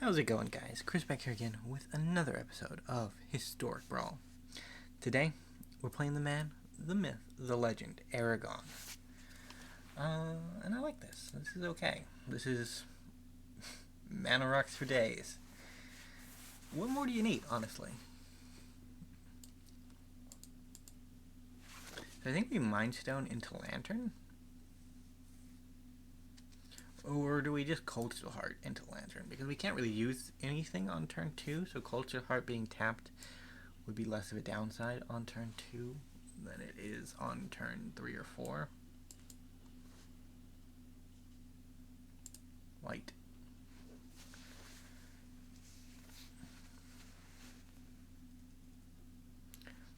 How's it going, guys? Chris back here again with another episode of Historic Brawl. Today, we're playing the man, the myth, the legend, Aragorn. And I like this. This is okay. This is mana rocks for days. What more do you need, honestly? So I think we Mind Stone into Lantern? Or do we just Coldsteel Heart into Lantern? Because we can't really use anything on turn 2, so Coldsteel Heart being tapped would be less of a downside on turn 2 than it is on turn 3 or 4. White.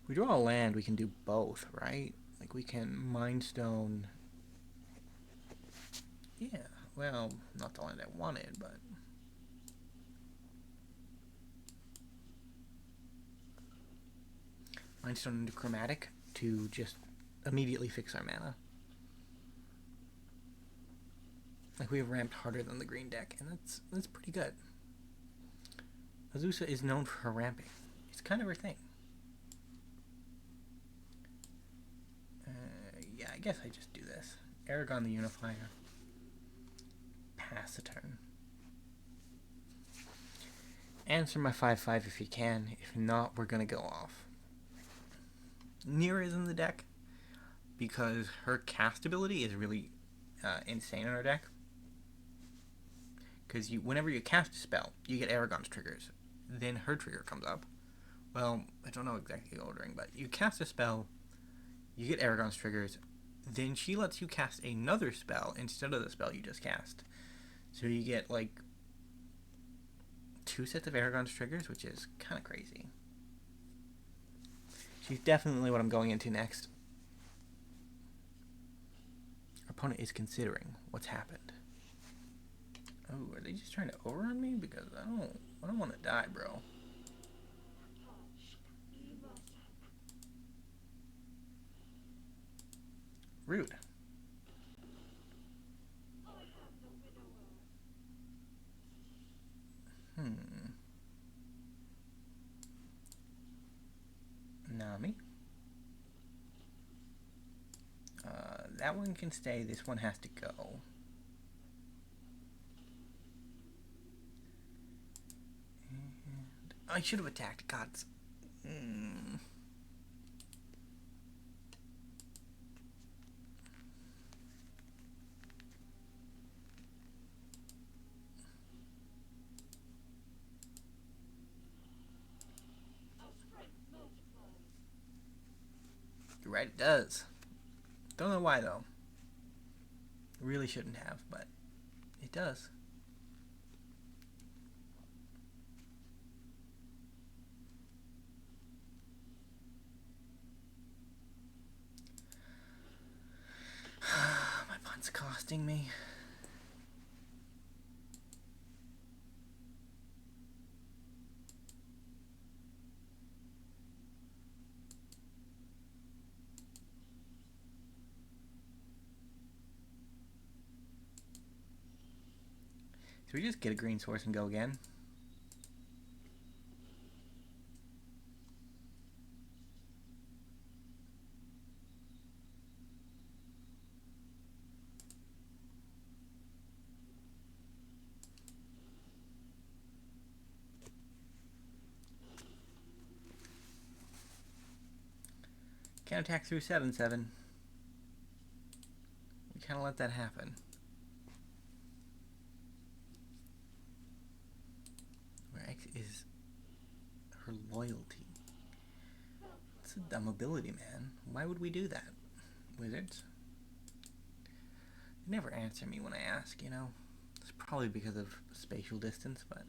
If we draw a land, we can do both, right? Like we can Mind Stone. Yeah. Well, not the land I wanted, but... Mind Stone into Chromatic to just immediately fix our mana. Like, we have ramped harder than the green deck, and that's pretty good. Azusa is known for her ramping. It's kind of her thing. Yeah, I guess I just do this. Aragorn the Unifier. Pass a turn. Answer my 5/5 if you can. If not, we're gonna go off. Nira is in the deck because her cast ability is really insane in our deck. Because whenever you cast a spell, you get Aragorn's triggers. Then her trigger comes up. Well, I don't know exactly the ordering, but you cast a spell, you get Aragorn's triggers, then she lets you cast another spell instead of the spell you just cast. So you get, like, 2 sets of Aragorn's triggers, which is kind of crazy. She's definitely what I'm going into next. Our opponent is considering what's happened. Oh, are they just trying to overrun me? Because I don't want to die, bro. Rude. Nami. That one can stay. This one has to go. And I should have attacked. Gods. You're right, it does. Don't know why, though. Really shouldn't have, but it does. My pun's costing me. Should we just get a green source and go again? Can't attack through 7/7. We kind of let that happen. Where X is her loyalty. It's a dumb ability, man. Why would we do that? Wizards? They never answer me when I ask, you know? It's probably because of spatial distance, but...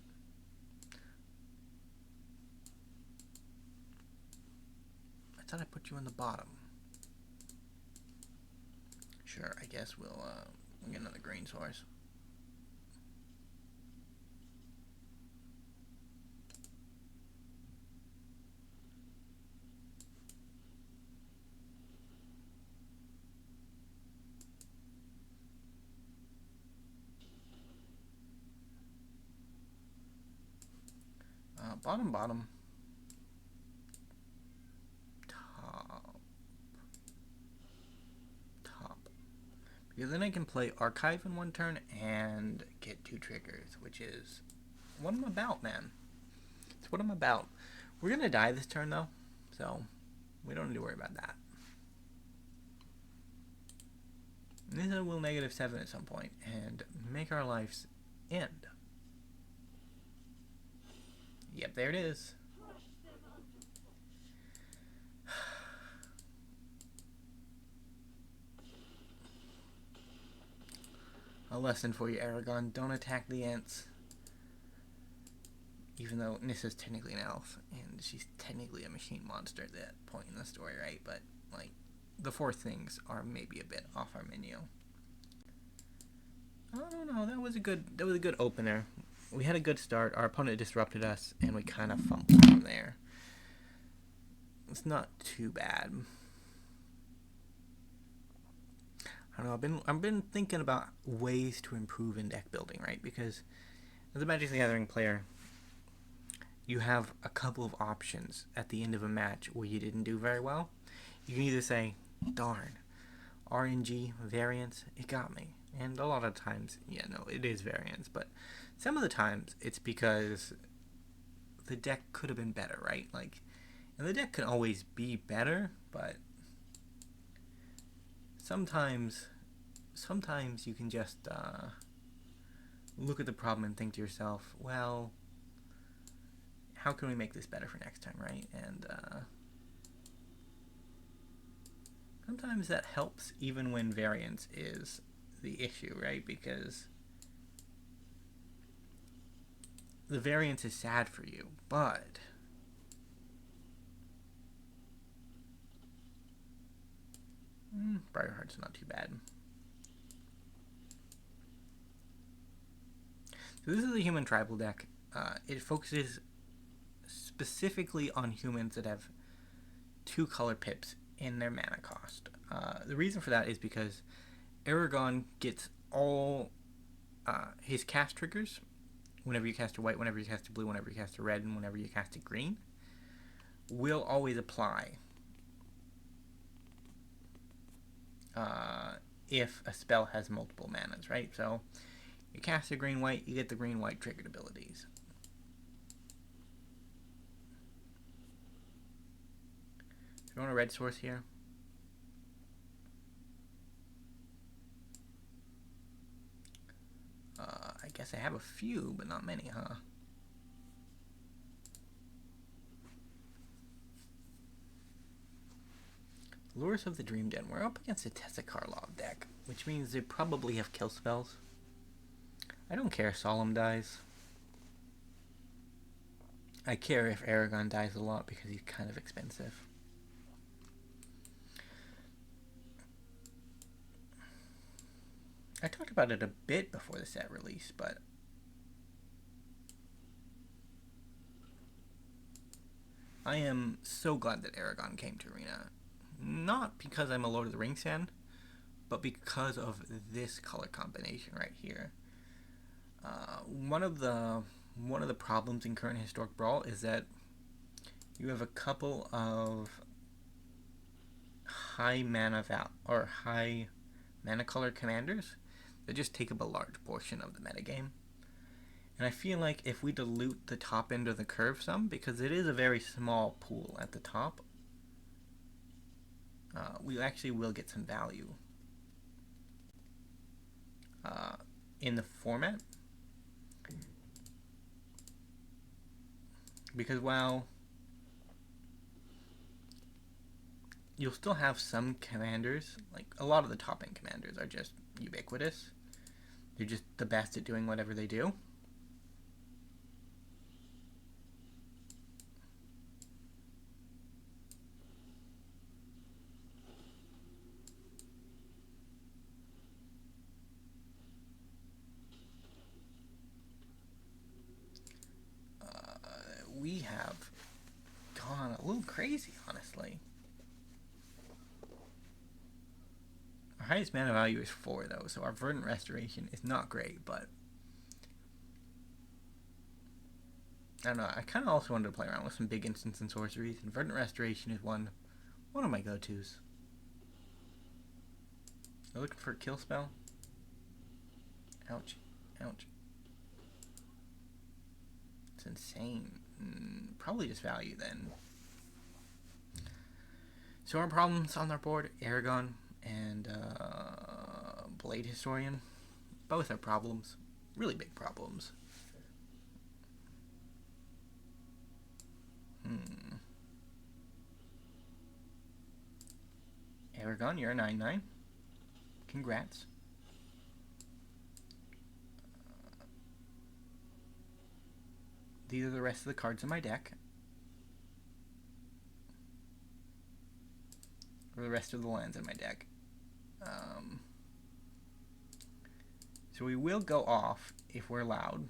I thought I put you in the bottom. Sure, I guess we'll get another green source. bottom, bottom. Top. Top. Because then I can play Archive in one turn and get 2 triggers, which is what I'm about, man. It's what I'm about. We're going to die this turn, though, so we don't need to worry about that. This will -7 at some point and make our lives end. Yep, there it is. A lesson for you, Aragorn. Don't attack the ants. Even though Nissa's technically an elf, and she's technically a machine monster at that point in the story, right? But, like, the 4 things are maybe a bit off our menu. I don't know, that was a good opener. We had a good start, our opponent disrupted us, and we kind of fumbled from there. It's not too bad. I don't know, I've been thinking about ways to improve in deck building, right? Because as a Magic the Gathering player, you have a couple of options at the end of a match where you didn't do very well. You can either say, darn, RNG, variance, it got me. And a lot of times, yeah, no, it is variance. But some of the times, it's because the deck could have been better, right? Like, and the deck can always be better, but sometimes you can just look at the problem and think to yourself, well, how can we make this better for next time, right? And sometimes that helps even when variance is the issue, right? Because the variance is sad for you, but Briarheart's not too bad. So this is a human tribal deck. It focuses specifically on humans that have 2 color pips in their mana cost. The reason for that is because Aragorn gets all his cast triggers whenever you cast a white, whenever you cast a blue, whenever you cast a red, and whenever you cast a green will always apply if a spell has multiple manas, right? So you cast a green-white, you get the green-white triggered abilities. Do you want a red source here? I guess I have a few, but not many, huh? Lures of the Dream Den. We're up against a Tessikarlov deck, which means they probably have kill spells. I don't care if Solemn dies. I care if Aragorn dies a lot because he's kind of expensive. I talked about it a bit before the set release, but I am so glad that Aragorn came to Arena. Not because I'm a Lord of the Rings fan, but because of this color combination right here. One of the problems in current Historic Brawl is that you have a couple of high mana color commanders that just take up a large portion of the metagame. And I feel like if we dilute the top end of the curve some, because it is a very small pool at the top, we actually will get some value in the format. Because while you'll still have some commanders, like a lot of the top end commanders are just ubiquitous. They're just the best at doing whatever they do. We have gone a little crazy, honestly. Our highest mana value is 4, though, so our Verdant Restoration is not great, but I don't know. I kind of also wanted to play around with some big instants and sorceries, and Verdant Restoration is one of my go-tos. I'm looking for a kill spell. Ouch. Ouch. It's insane. Probably just value then. So our problems on our board, Aragorn and Blade Historian, both are problems. Really big problems. Aragorn, you're a 9/9. Congrats. These are the rest of the cards in my deck. Or the rest of the lands in my deck. So we will go off if we're allowed.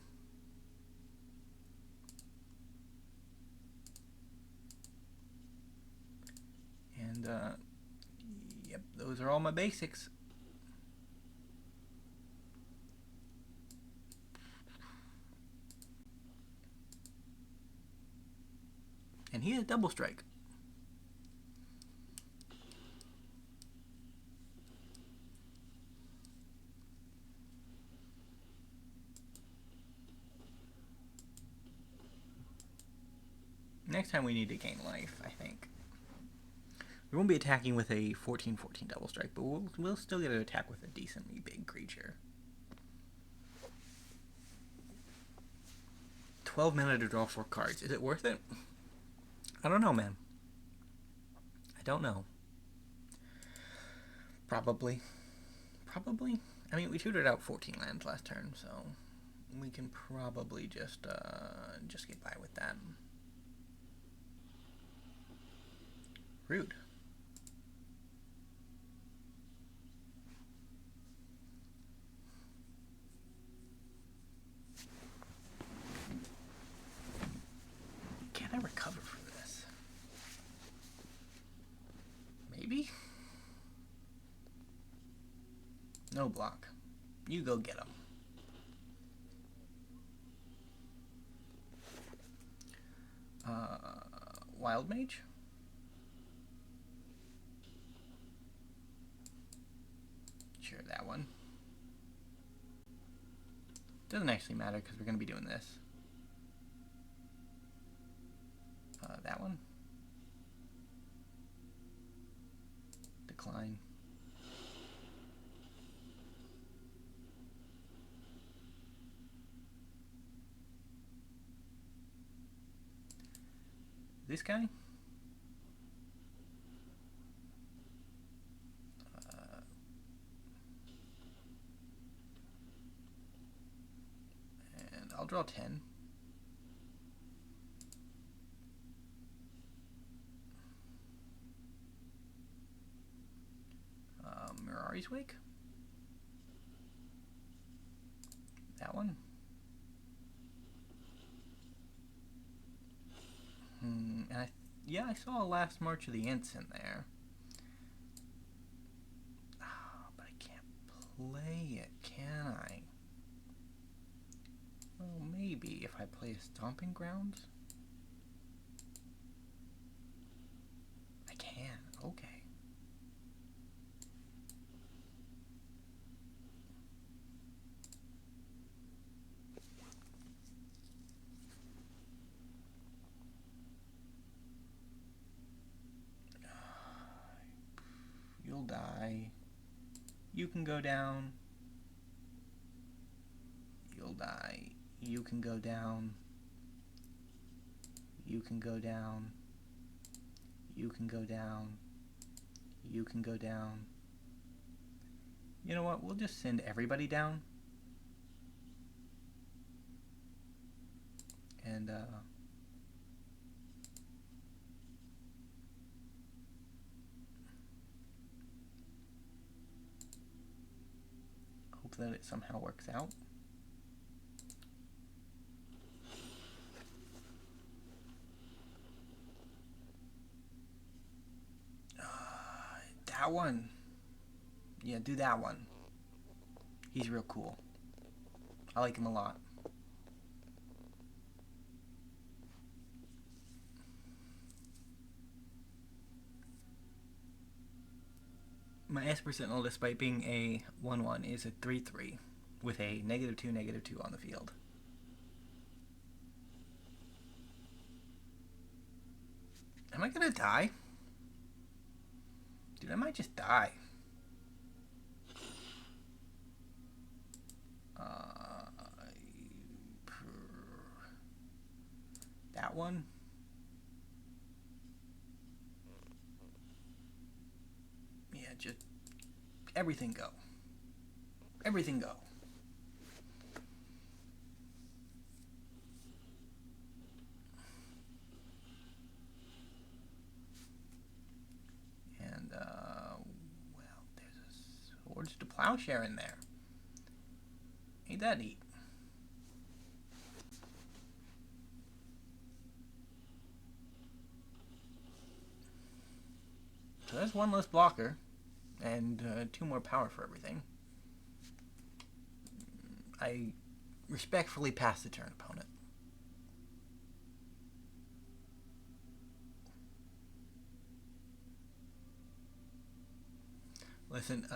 And, yep, those are all my basics. And he has double strike. Next time we need to gain life, I think. We won't be attacking with a 14/14 double strike, but we'll still get to attack with a decently big creature. 12 mana to draw 4 cards. Is it worth it? I don't know, man. I don't know. Probably. Probably. I mean, we tutored out 14 lands last turn, so we can probably just get by with that. Rude. Can I recover from this? Maybe? No block. You go get him. Wild Mage? Sure, that one. Doesn't actually matter because we're going to be doing this. That one. Decline. This guy? And I'll draw 10. Mirari's Wake? That one? And I saw a Last March of the Ents in there. Oh, but I can't play it, can I? Well, maybe if I play a Stomping Grounds? I can, okay. You'll die. You can go down. You'll die. You can go down. You can go down. You can go down. You can go down. You know what? We'll just send everybody down. And, hope that it somehow works out. That one. Yeah, do that one. He's real cool. I like him a lot. My Esper Sentinel, despite being a 1/1, is a 3/3 with a -2/-2 on the field. Am I gonna die? Dude, I might just die. That one? Yeah, just everything go. Everything go. And, well, there's a Swords to Plowshare in there. Ain't that neat? So that's one less blocker, and 2 more power for everything. I respectfully pass the turn, opponent. Listen,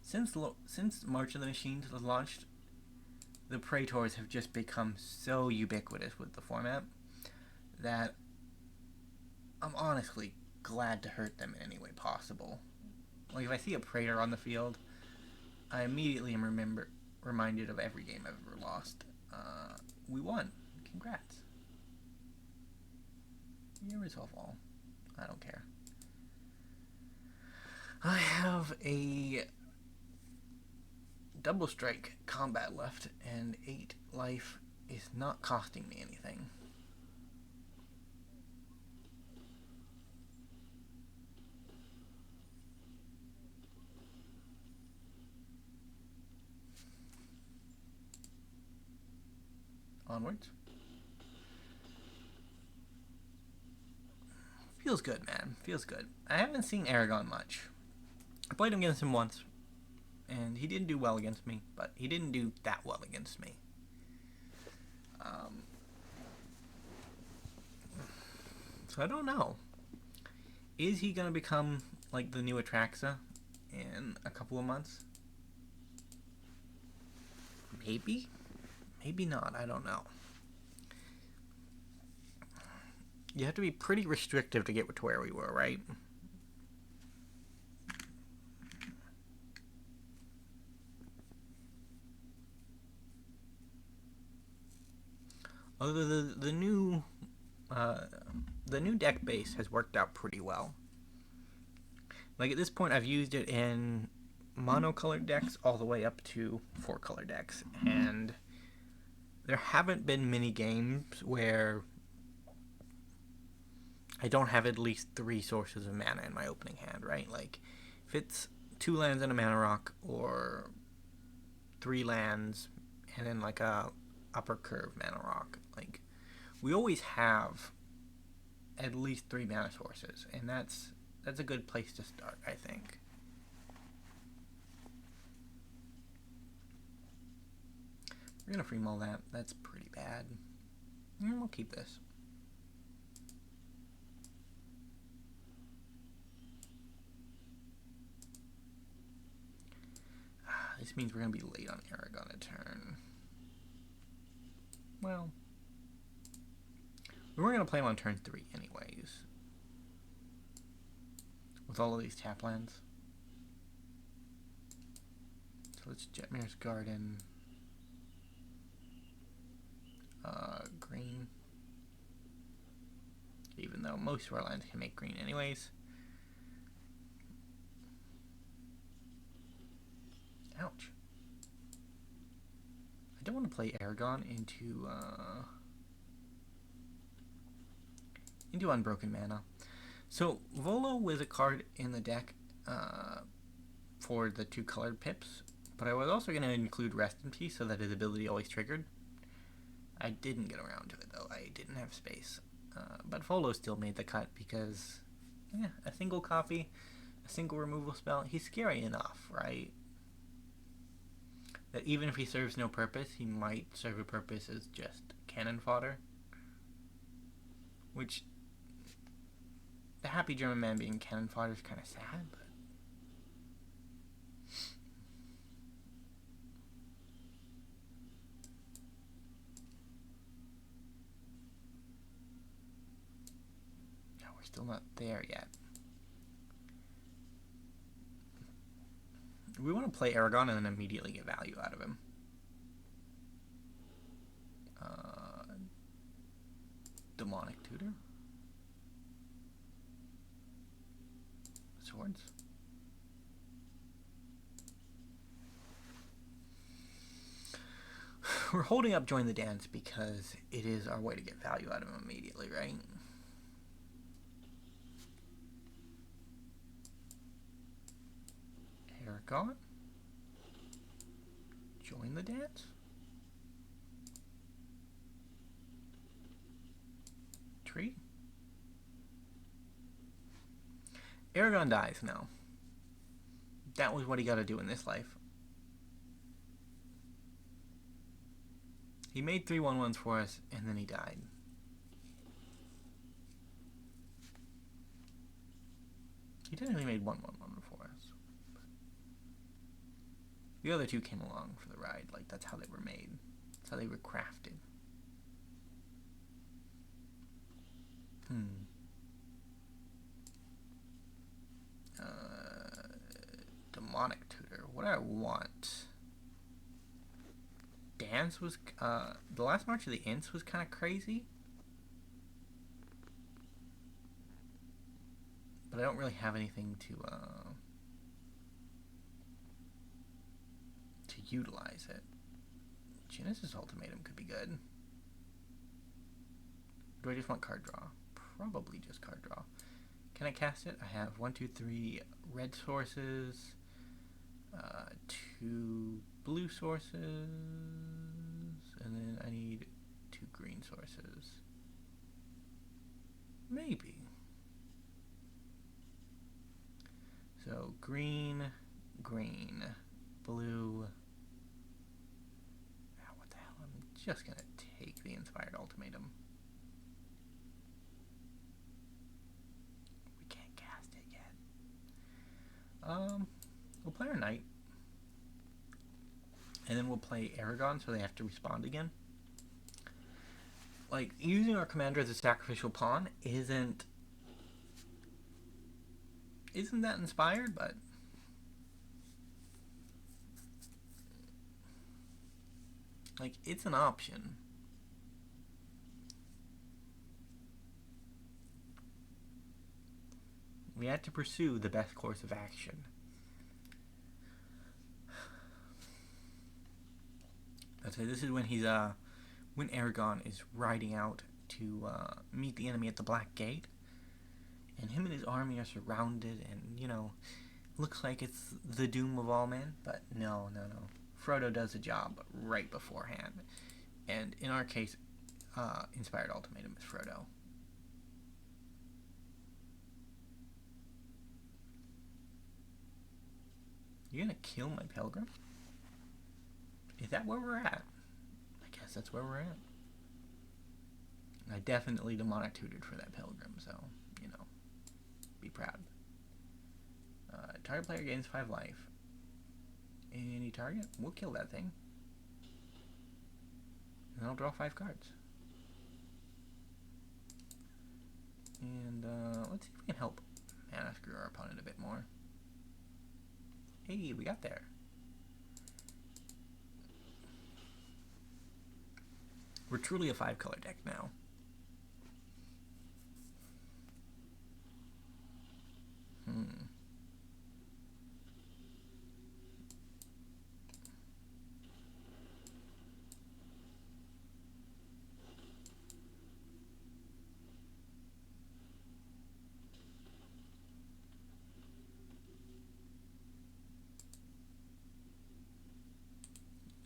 since March of the Machines was launched, the Praetors have just become so ubiquitous with the format that I'm honestly glad to hurt them in any way possible. Like, if I see a Praetor on the field, I immediately am reminded of every game I've ever lost. We won. Congrats. You resolve all. I don't care. I have a double strike combat left, and 8 life is not costing me anything. Onwards. Feels good, man. Feels good. I haven't seen Aragorn much. I played against him once, and he didn't do well against me, but he didn't do that well against me. So I don't know. Is he going to become like the new Atraxa in a couple of months? Maybe? Maybe not. I don't know. You have to be pretty restrictive to get to where we were, right? Although the new deck base has worked out pretty well. Like, at this point, I've used it in monocolored decks all the way up to 4-color decks, and there haven't been many games where I don't have at least 3 sources of mana in my opening hand, right? Like, if it's 2 lands and a mana rock, or 3 lands and then like a upper curve mana rock, like, we always have at least 3 mana sources, and that's a good place to start, I think. We're gonna free mull that. That's pretty bad. We'll keep this. This means we're gonna be late on Aragorn a turn. Well, we weren't gonna play him on turn 3 anyways, with all of these tap lands. So let's Jetmir's Garden. Green. Even though most of our lands can make green anyways. Ouch. I don't want to play Aragorn into Unbroken Mana. So Volo was a card in the deck for the 2 colored pips, but I was also going to include Rest in Peace so that his ability always triggered. I didn't get around to it though. I didn't have space. But Volo still made the cut because, yeah, a single copy, a single removal spell, he's scary enough, right? That even if he serves no purpose, he might serve a purpose as just cannon fodder. Which, the happy German man being cannon fodder is kind of sad, but we're still not there yet. We want to play Aragorn and then immediately get value out of him. Demonic Tutor. Swords. We're holding up Join the Dance because it is our way to get value out of him immediately, right? Aragorn? Join the Dance? Tree? Aragorn dies now. That was what he got to do in this life. He made 3/1/1s for us, and then he died. He technically made 1/1/1 for us. The other two came along for the ride. Like, that's how they were made. That's how they were crafted. Demonic Tutor. What do I want? Dance was, the last March of the Ints was kind of crazy. But I don't really have anything to utilize it. Genesis Ultimatum could be good. Do I just want card draw? Probably just card draw. Can I cast it? I have 1, 2, 3 red sources, 2 blue sources, and then I need 2 green sources. Maybe. So green, green, blue. Oh, what the hell? I'm just gonna take the Inspired Ultimatum. We can't cast it yet. We'll play our knight. And then we'll play Aragorn, so they have to respond again. Like, using our commander as a sacrificial pawn isn't that inspired, but like, it's an option. We had to pursue the best course of action. So this is when he's when Aragorn is riding out to meet the enemy at the Black Gate, and him and his army are surrounded, and you know, looks like it's the doom of all men, but no. Frodo does the job right beforehand, and in our case, Inspired Ultimatum is Frodo. You're gonna kill my Pilgrim? Is that where we're at? I guess that's where we're at. I definitely demonic tutored for that Pilgrim, so, you know, be proud. Target player gains 5 life. Any target? We'll kill that thing. And I'll draw 5 cards. And let's see if we can help mana screw our opponent a bit more. Hey, we got there. We're truly a 5-color deck now.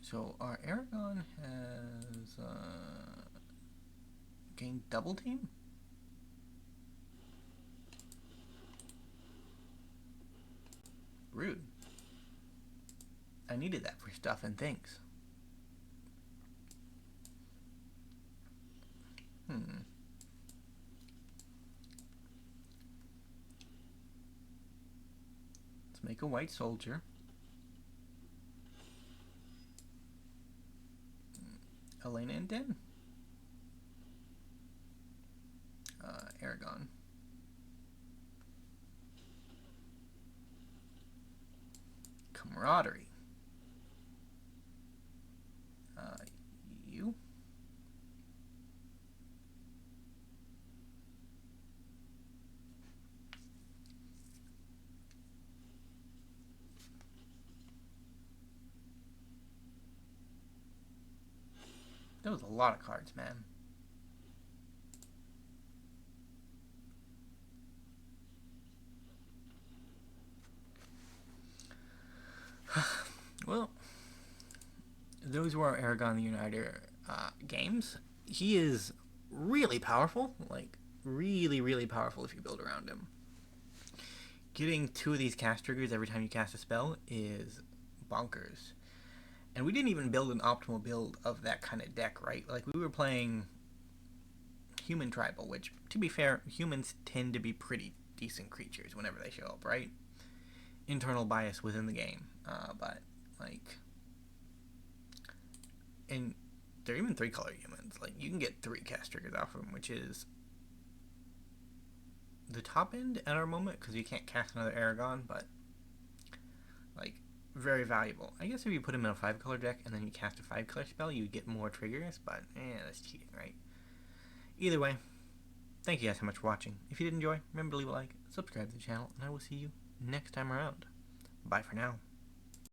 So our Aragorn has gained double team? Rude. I needed that for stuff and things. Let's make a white soldier. Elena and Den. Aragorn. Camaraderie. You? That was a lot of cards, man. Well, those were our Aragorn the Uniter games. He is really powerful, like really, really powerful if you build around him. Getting 2 of these cast triggers every time you cast a spell is bonkers. And we didn't even build an optimal build of that kind of deck, right? Like, we were playing human tribal, which, to be fair, humans tend to be pretty decent creatures whenever they show up, right? Internal bias within the game. But, like... And they're even 3-color humans. Like, you can get 3 cast triggers off of them, which is the top end at our moment, because you can't cast another Aragorn, but, like, very valuable. I guess if you put him in a 5-color deck and then you cast a 5-color spell, you get more triggers, but, that's cheating, right? Either way, thank you guys so much for watching. If you did enjoy, remember to leave a like, subscribe to the channel, and I will see you next time around. Bye for now.